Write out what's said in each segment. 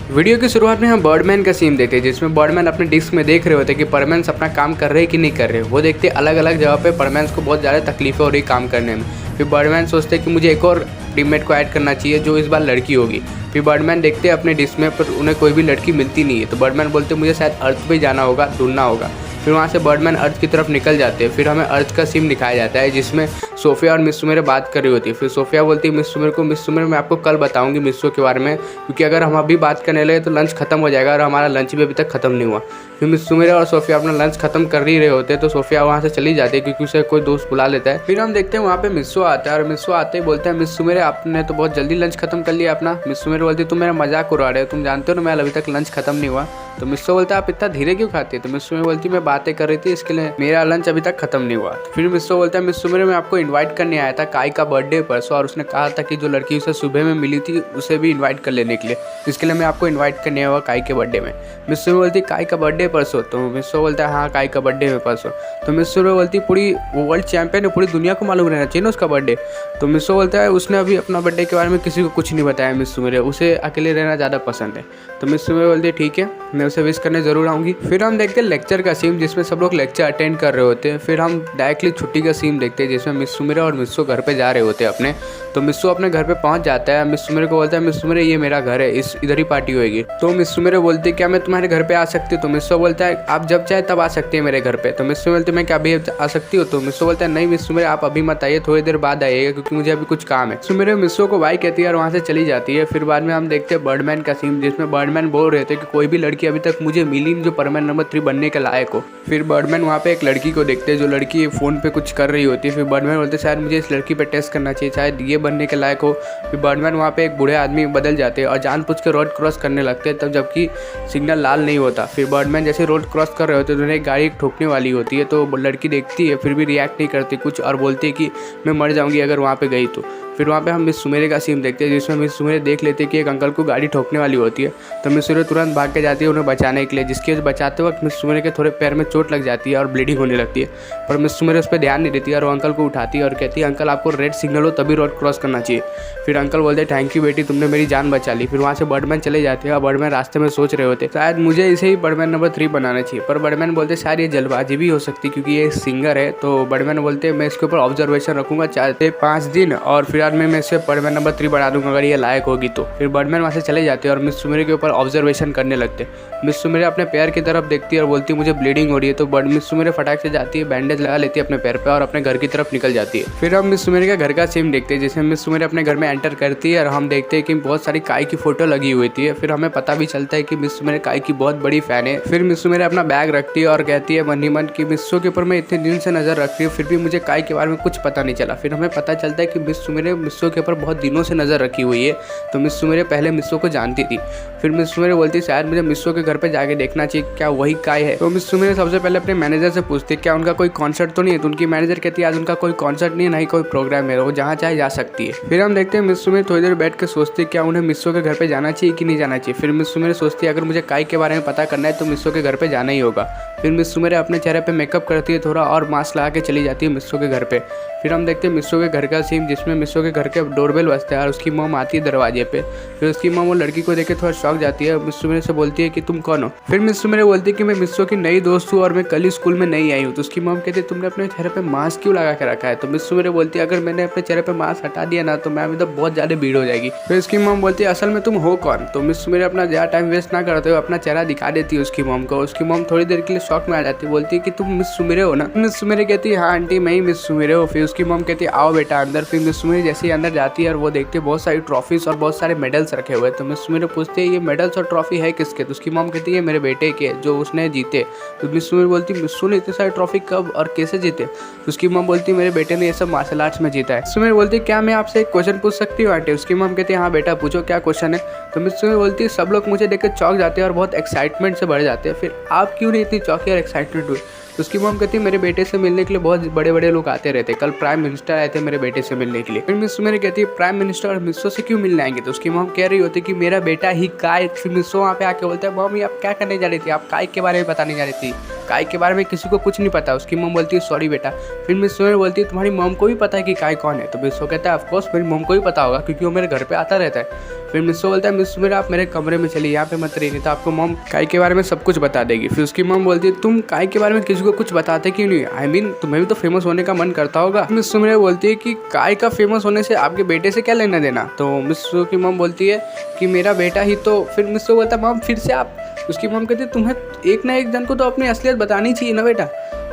Video की शुरुआत में हम बर्डमैन का सीन देखते हैं, जिसमें बर्डमैन अपने डिस्क में देख रहे होते हैं कि परमैन्स अपना काम कर रहे हैं कि नहीं कर रहे। वो देखते अलग अलग जगह पे परमैन्स को बहुत ज़्यादा तकलीफें हो रही काम करने में। फिर बर्डमैन सोचते हैं कि मुझे एक और टीममेट को ऐड करना चाहिए जो इस बार लड़की होगी। फिर बर्डमैन देखते हैं अपने डिस्क में, पर उन्हें कोई भी लड़की मिलती नहीं है। तो बर्डमैन बोलते मुझे शायद अर्थ पे जाना होगा, ढूंढना होगा। फिर वहाँ से बर्डमैन अर्थ की तरफ निकल जाते हैं। फिर हमें अर्थ का सीन दिखाया जाता है, जिसमें सोफिया और मिस सुमेर बात कर रही होती है। फिर सोफिया बोलती है मिस सुमेर को, मिस सुमेर मैं आपको कल बताऊंगी मिस्सो के बारे में, क्योंकि अगर हम अभी बात करने लगे तो लंच खत्म हो जाएगा और हमारा लंच भी अभी तक खत्म नहीं हुआ। फिर मिस सुमेर और सोफिया अपना लंच खत्म कर ही रहे होते हैं, तो सोफिया वहाँ से चली जाती है क्योंकि उसे कोई दोस्त बुला लेता है। फिर हम देखते हैं वहाँ पे मिस्सो आता है और मिस्सो आते ही बोलते हैं मिस सुमेर आपने तो बहुत जल्दी लंच खत्म कर लिया अपना। मिस सुमेर बोलती है तुम मेरा मजाक उड़ा रहे हो, तुम जानते हो ना मैं अभी तक लंच खत्म नहीं हुआ। तो मिस्सो बोलता है आप इतना धीरे क्यों खाते हैं। तो मिस सुमेर बोलती मैं बातें कर रही थी इसके लिए, मेरा लंच अभी तक खत्म नहीं हुआ। फिर मिस्सो बोलता है मिस सुमेर मैं आपको इनवाइट करने आया था काई का बर्थडे परसों, और उसने कहा था कि जो लड़की उसे सुबह में मिली थी उसे भी इनवाइट कर लेने के लिए, इसके लिए मैं आपको इनवाइट करने आया हुआ काई के बर्थडे में। मिस सुमेर बोलती काई का बर्थडे परसों। तो मिस्सो बोलता है हाँ काई का बर्थडे है परसों। तो मिस सुमेर बोलती पूरी वो वर्ल्ड चैंपियन है, पूरी दुनिया को मालूम रहना चाहिए ना उसका बर्थडे। तो मिस्सो बोलता है उसने अभी अपना बर्थडे के बारे में किसी को कुछ नहीं बताया मिस सुमेर, उसे अकेले रहना ज़्यादा पसंद है। तो मिस सुमेर बोलती है ठीक है मैं उसे विश करने ज़रूर आऊँगी। फिर हम देखते हैं लेक्चर का सीन, जिसमें सब लोग लेक्चर अटेंड कर रहे होते हैं। फिर हम डायरेक्टली छुट्टी का सीन देखते हैं, जिसमें मिस सुमेर और मिस्सो घर पे जा रहे होते हैं अपने। तो मिस्सो अपने घर पे पहुंच जाता है। मिस सुमेर को बोलता है मिस सुमेर ये मेरा घर है, इधर ही पार्टी होगी। तो मिस सुमेर बोलती है क्या मैं तुम्हारे घर पे आ सकती हूँ। तो मिस्सो बोलता है आप जब चाहे तब आ सकते हैं मेरे घर पे। तो मिस्सो बोलती है मैं क्या अभी आ सकती हूँ। तो मिस्सो बोलता है नहीं मिस सुमेर आप अभी मत आइए, थोड़ी देर बाद आइएगा क्योंकि मुझे अभी कुछ काम है। सुमेर मिस्सो को बाय कहती है और वहाँ से चली जाती है। फिर बाद में हम देखते हैं बर्डमैन का सीन, जिसमें बर्डमैन बोल रहे थे कि कोई भी लड़की अभी तक मुझे मिली नहीं जो परमैन नंबर 3 बनने के लायक हो। फिर बर्डमैन वहाँ पे एक लड़की को देखते हैं जो लड़की फ़ोन पे कुछ कर रही होती है। फिर बर्डमैन बोलते हैं शायद मुझे इस लड़की पे टेस्ट करना चाहिए, शायद ये बनने के लायक हो। फिर बर्डमैन वहाँ पे एक बूढ़े आदमी बदल जाते हैं और जानबूझ के रोड क्रॉस करने लगते हैं, तब जबकि सिग्नल लाल नहीं होता। फिर बर्डमैन जैसे रोड क्रॉस कर रहे होते हैं तो उन्हें एक गाड़ी ठोकने वाली होती है। तो लड़की देखती है फिर भी रिएक्ट नहीं करती कुछ और बोलती है कि मैं मर जाऊँगी अगर वहाँ पर गई तो। फिर वहाँ पे हम मिस सुमेर का सीन देखते हैं, जिसमें मिस सुमेर देख लेते हैं कि एक अंकल को गाड़ी ठोकने वाली होती है। तो मिस सुमेर तुरंत भाग के जाती है उन्हें बचाने के लिए, जिसके बचाते वक्त मिस सुमेर के थोड़े पैर में चोट लग जाती है और ब्लीडिंग होने लगती है। पर मिस सुमेर उस पर ध्यान नहीं देती और वो अंकल को उठाती है और कहती है अंकल आपको रेड सिग्नल हो तभी रोड क्रॉस करना चाहिए। फिर अंकल बोलते हैं थैंक यू बेटी तुमने मेरी जान बचा ली। फिर वहाँ से बर्डमैन चले जाते हैं और बर्डमैन रास्ते में सोच रहे होते शायद मुझे इसे ही बर्डमैन नंबर 3 बनाना चाहिए। पर बर्डमैन बोलते शायद ये जल्दबाजी भी हो सकती क्योंकि ये सिंगर है। तो बर्डमैन बोलते मैं इसके ऊपर ऑब्जर्वेशन रखूंगा 4 से 5 दिन और फिर बाद में मैं इसे बर्डमैन नंबर 3 बना दूंगा अगर ये लायक होगी तो। फिर बर्डमैन वहाँ से चले जाते हैं और मिस सुमेर के ऊपर ऑब्जर्वेशन करने लगते हैं। मिस सुमेर अपने पैर की तरफ देखती है और बोलती है मुझे ब्लीडिंग हो रही है। तो मिस सुमेर फटाक से जाती है, बैंडेज लगा लेती है अपने पैर पे और अपने घर की तरफ निकल जाती है। फिर हम मिस सुमेर के घर का सीन देखते हैं, जिसमें मिस सुमेर अपने घर में एंटर करती है और हम देखते हैं कि बहुत सारी काई की फोटो लगी हुई थी। फिर हमें पता भी चलता है कि मिस सुमेर काई की बहुत बड़ी फैन है। फिर मिस सुमेर अपना बैग रखती है और कहती है मन ही मन की मिस्सो के ऊपर मैं इतने दिन से नजर रखती हूँ फिर भी मुझे काई के बारे में कुछ पता नहीं चला। फिर हमें पता चलता है कि मिस सुमेर मिस्सो के ऊपर बहुत दिनों से नजर रखी हुई है। तो मिस सुमेर पहले मिस्सो को जानती थी। फिर मिस सुमेर बोलती शायद मुझे मिस्सो के घर पे जाके देखना चाहिए क्या वही काई है। तो मिस सुमेर सबसे पहले अपने मैनेजर से पूछती है क्या उनका कोई कॉन्सर्ट तो नहीं है। तो उनकी मैनेजर कहती है आज उनका कोई कॉन्सर्ट नहीं है, ना ही कोई प्रोग्राम है, वो जहाँ चाहे जा सकती है। फिर हम देखते हैं मिस सुमेर थोड़ी देर बैठ के सोचती है क्या उन्हें मिस्सो के घर पे जाना चाहिए कि नहीं जाना चाहिए। फिर मिस सुमेर सोचती है अगर मुझे काई के बारे में पता करना है तो मिस्सो के घर पे जाना ही होगा। फिर मिस सुमेर अपने चेहरे पे मेकअप करती है थोड़ा और मास्क लगा के चली जाती है मिस्सो के घर पे। फिर हम देखते हैं मिस्सो के घर का सीन, जिसमें मिस्सो के घर के डोरबेल बजता है और उसकी मॉम आती है दरवाजे पे। फिर उसकी मॉम वो लड़की को देख के थोड़ा शॉक जाती है। मिस सुमेर से बोलती है कि तुम कौन हो। फिर मिस सुमेर बोलती है कि मैं मिस्सो की नई दोस्त हूँ और मैं कल ही स्कूल में नहीं आई हूँ। तो उसकी मॉम कहती है तुमने अपने चेहरे पे मास्क क्यों लगा के रखा है। तो मिस सुमेर बोलती है अगर मैंने अपने चेहरे पे मास्क हटा दिया ना तो मैम इधर बहुत ज़्यादा भीड़ हो जाएगी। फिर उसकी मॉम बोलती है असल में तुम हो कौन। तो मिस सुमेर अपना ज़्यादा टाइम वेस्ट ना करते हुए अपना चेहरा दिखा देती है उसकी मॉम को। उसकी मॉम थोड़ी देर के लिए शॉक में आ जाती है, बोलती है कि तुम मिस सुमेर हो ना। मिस सुमेर कहती है हाँ आंटी मैं ही मिस सुमेर हूँ। फिर उसकी मॉम कहती है आओ बेटा अंदर। फिर मिस सुमेर जैसे ही अंदर जाती है और वो देखती है बहुत सारी ट्रॉफीज और बहुत सारे मेडल्स रखे हुए। तो मिस सुमेर पूछते हैं ये मेडल्स और ट्रॉफी है किसके। तो उसकी मॉम कहती है मेरे बेटे के जो उसने जीते। तो मिस सुमेर बोलती है मिस्सो ने इतने सारे ट्रॉफी कब और कैसे जीते। तो उसकी मॉम बोलती है मेरे बेटे ने ये सब मार्शल आर्ट्स में जीता है। सुमेर बोलती है क्या मैं आपसे एक क्वेश्चन पूछ सकती हूँ आंटी। उसकी मॉम कहती है हाँ बेटा पूछो क्या क्वेश्चन है। तो मिस सुमेर बोलती है सब लोग मुझे देखकर चौंक जाते हैं और बहुत एक्साइटमेंट से बढ़ जाते हैं, फिर आप क्यों नहीं इतनी चौंकी और एक्साइटमेंट हुई। तो उसकी मॉम कहती है मेरे बेटे से मिलने के लिए बहुत बड़े बड़े लोग आते रहते, कल प्राइम मिनिस्टर आए थे मेरे बेटे से मिलने के लिए। फिर मिस सुमेर कहती है प्राइम मिनिस्टर और मिस्सो से क्यों मिलने आएंगे। तो उसकी मॉम कह रही होती कि मेरा बेटा ही काई। फिर मिस्सो वहाँ पे आके बोलता है मॉम ये आप क्या करने जा रही थी, आप काई के बारे में बताने जा रही थी, काई के बारे में किसी को कुछ नहीं पता। उसकी मॉम बोलती है सॉरी बेटा। फिर मिस सुमेर बोलती है तुम्हारी मॉम को भी पता है कि काई कौन है। तो मिस्सो कहता है ऑफकोर्स मेरी मॉम को भी पता होगा क्योंकि वो मेरे घर पे आता रहता है। फिर मिस्सो बोलता है मिस्सो मेरा आप मेरे कमरे में चलिए, यहाँ पे मत रहिए, नहीं तो आपको मॉम काय के बारे में सब कुछ बता देगी। फिर उसकी मॉम बोलती है तुम काय के बारे में किसी को कुछ बताते क्यों नहीं? आई मीन तुम्हें भी तो फेमस होने का मन करता होगा। मिस्सो मेरे बोलती है कि काय का फेमस होने से आपके बेटे से क्या लेना देना? तो मिस्सो की मॉम बोलती है कि मेरा बेटा ही तो। फिर मिस्सो बोलता है मॉम फिर से आप? उसकी मॉम कहती है तुम्हें एक ना एक जन को तो अपनी असलियत बतानी चाहिए ना बेटा।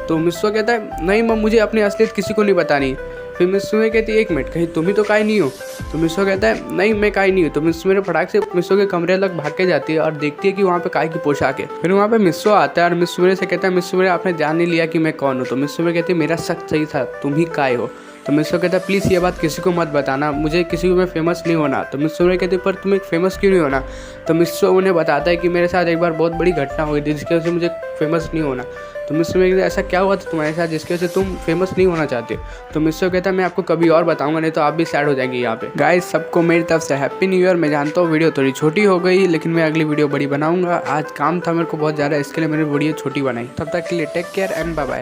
तो मिस्सो कहता है नहीं मॉम मुझे अपनी असलियत किसी को नहीं बतानी। फिर मिस्सो में कहती है एक मिनट कहीं तुम ही तो काय नहीं हो? तो मिस्सो कहता है नहीं मैं काय नहीं हूँ। तो मिस्सो मेरे फटाक से मिस्सो के कमरे तक भाग के जाती है और देखती है कि वहाँ पे काय की पोशाक है। फिर वहाँ पे मिस्सो आता है और मिस्सो मेरे से कहता है मिस्सो मेरे आपने जान नहीं लिया कि मैं कौन हूँ? तो मिस्सो मेरे कहती है मेरा शक सही था, तुम ही काय हो। तो मिस्सो कहता है प्लीज़ ये बात किसी को मत बताना, मुझे किसी को मैं फेमस नहीं होना। तो मिस्सो मेरे कहती है पर तुम एक फेमस क्यों नहीं होना? तो मिस्सो उन्हें बताता है कि मेरे साथ एक बार बहुत बड़ी घटना हुई थी जिसकी वजह से मुझे फेमस नहीं होना। तो मिस्सो मेरे ऐसा क्या हुआ था तुम्हारे साथ जिसकी वजह से तुम फेमस नहीं होना चाहते हो? तो मिस्सो कहता है मैं आपको कभी और बताऊंगा, नहीं तो आप भी सैड हो जाएंगे यहाँ पे। गाइस सबको मेरी तरफ से हैप्पी न्यू ईयर। मैं जानता हूँ वीडियो थोड़ी छोटी हो गई, लेकिन मैं अगली वीडियो बड़ी बनाऊंगा। आज काम था मेरे को बहुत ज़्यादा, इसके लिए मैंने वीडियो छोटी बनाई। तब तक के लिए take care and bye bye.